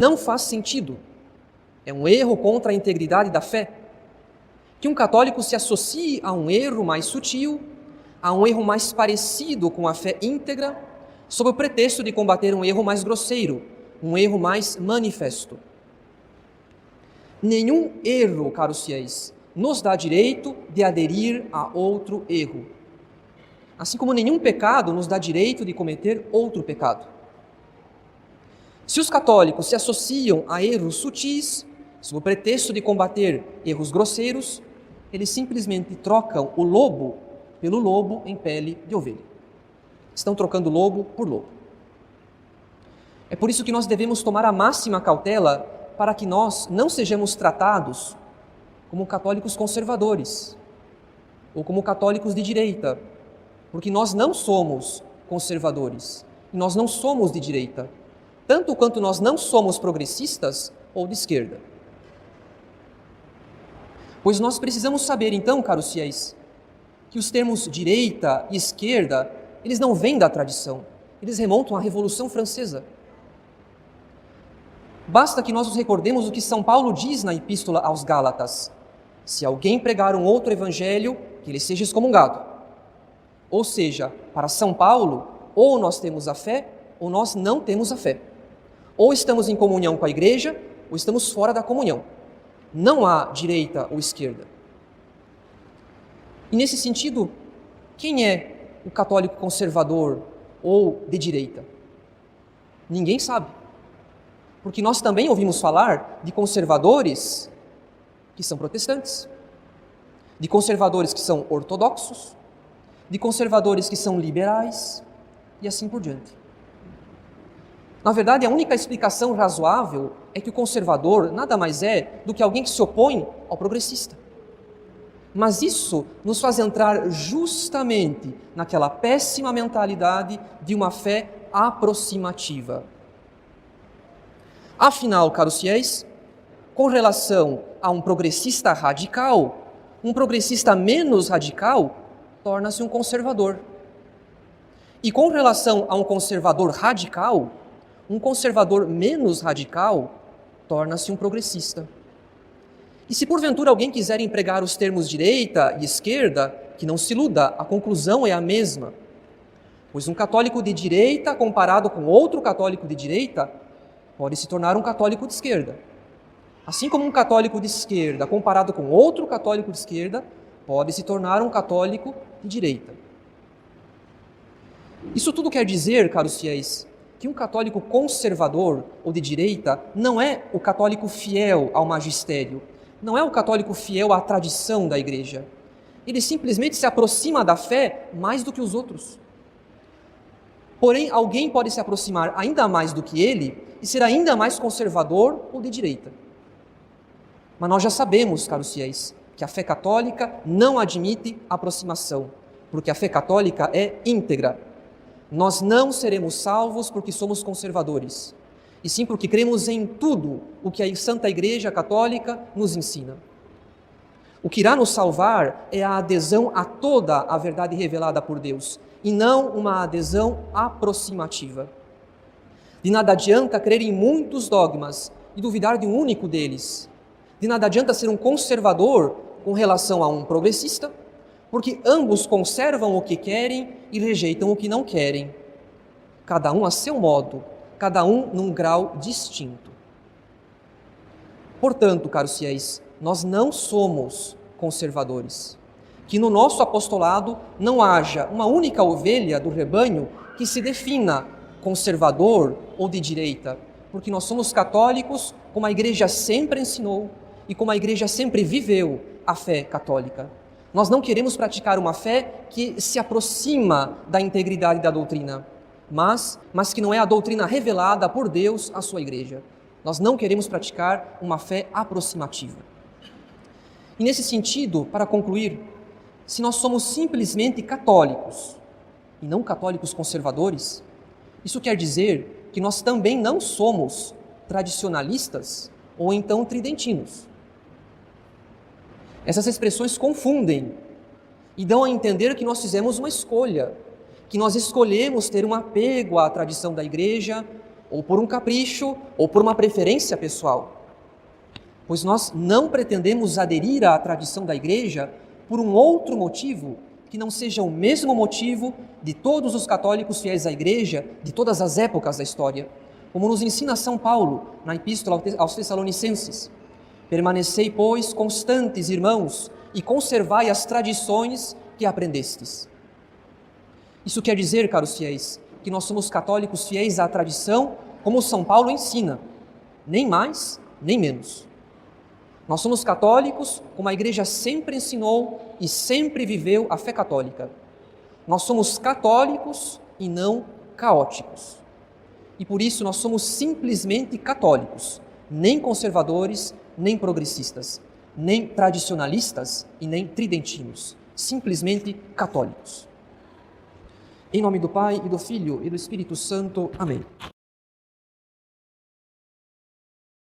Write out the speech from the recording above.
Não faz sentido. É um erro contra a integridade da fé que um católico se associe a um erro mais sutil, a um erro mais parecido com a fé íntegra, sob o pretexto de combater um erro mais grosseiro, um erro mais manifesto. Nenhum erro, caros fiéis, nos dá direito de aderir a outro erro. Assim como nenhum pecado nos dá direito de cometer outro pecado. Se os católicos se associam a erros sutis, sob o pretexto de combater erros grosseiros, eles simplesmente trocam o lobo pelo lobo em pele de ovelha. Estão trocando lobo por lobo. É por isso que nós devemos tomar a máxima cautela para que nós não sejamos tratados como católicos conservadores ou como católicos de direita, porque nós não somos conservadores e nós não somos de direita, tanto quanto nós não somos progressistas ou de esquerda. Pois nós precisamos saber, então, caros fiéis, que os termos direita e esquerda, eles não vêm da tradição, eles remontam à Revolução Francesa. Basta que nós nos recordemos o que São Paulo diz na Epístola aos Gálatas: se alguém pregar um outro evangelho, que ele seja excomungado. Ou seja, para São Paulo, ou nós temos a fé, ou nós não temos a fé. Ou estamos em comunhão com a igreja, ou estamos fora da comunhão. Não há direita ou esquerda. E nesse sentido, quem é o católico conservador ou de direita? Ninguém sabe. Porque nós também ouvimos falar de conservadores que são protestantes, de conservadores que são ortodoxos, de conservadores que são liberais e assim por diante. Na verdade, a única explicação razoável é que o conservador nada mais é do que alguém que se opõe ao progressista. Mas isso nos faz entrar justamente naquela péssima mentalidade de uma fé aproximativa. Afinal, caros fiéis, com relação a um progressista radical, um progressista menos radical torna-se um conservador. E com relação a um conservador radical, um conservador menos radical torna-se um progressista. E se porventura alguém quiser empregar os termos direita e esquerda, que não se iluda, a conclusão é a mesma. Pois um católico de direita comparado com outro católico de direita pode se tornar um católico de esquerda. Assim como um católico de esquerda comparado com outro católico de esquerda pode se tornar um católico de direita. Isso tudo quer dizer, caros fiéis, que um católico conservador ou de direita não é o católico fiel ao magistério, não é o católico fiel à tradição da igreja. Ele simplesmente se aproxima da fé mais do que os outros. Porém, alguém pode se aproximar ainda mais do que ele e ser ainda mais conservador ou de direita. Mas nós já sabemos, caros fiéis, que a fé católica não admite aproximação, porque a fé católica é íntegra. Nós não seremos salvos porque somos conservadores, e sim porque cremos em tudo o que a Santa Igreja Católica nos ensina. O que irá nos salvar é a adesão a toda a verdade revelada por Deus, e não uma adesão aproximativa. De nada adianta crer em muitos dogmas e duvidar de um único deles. De nada adianta ser um conservador com relação a um progressista, porque ambos conservam o que querem e rejeitam o que não querem. Cada um a seu modo, cada um num grau distinto. Portanto, caros fiéis, nós não somos conservadores. Que no nosso apostolado não haja uma única ovelha do rebanho que se defina conservador ou de direita, porque nós somos católicos como a Igreja sempre ensinou e como a Igreja sempre viveu a fé católica. Nós não queremos praticar uma fé que se aproxima da integridade da doutrina, mas que não é a doutrina revelada por Deus à sua Igreja. Nós não queremos praticar uma fé aproximativa. E nesse sentido, para concluir, se nós somos simplesmente católicos e não católicos conservadores, isso quer dizer que nós também não somos tradicionalistas ou então tridentinos. Essas expressões confundem e dão a entender que nós fizemos uma escolha, que nós escolhemos ter um apego à tradição da igreja ou por um capricho, ou por uma preferência pessoal. Pois nós não pretendemos aderir à tradição da Igreja por um outro motivo que não seja o mesmo motivo de todos os católicos fiéis à Igreja de todas as épocas da história, como nos ensina São Paulo na Epístola aos Tessalonicenses. Permanecei, pois, constantes, irmãos, e conservai as tradições que aprendestes. Isso quer dizer, caros fiéis, que nós somos católicos fiéis à tradição, como São Paulo ensina, nem mais, nem menos. Nós somos católicos como a Igreja sempre ensinou e sempre viveu a fé católica. Nós somos católicos e não caóticos. E por isso nós somos simplesmente católicos, nem conservadores, nem progressistas, nem tradicionalistas e nem tridentinos, simplesmente católicos. Em nome do Pai, e do Filho, e do Espírito Santo. Amém.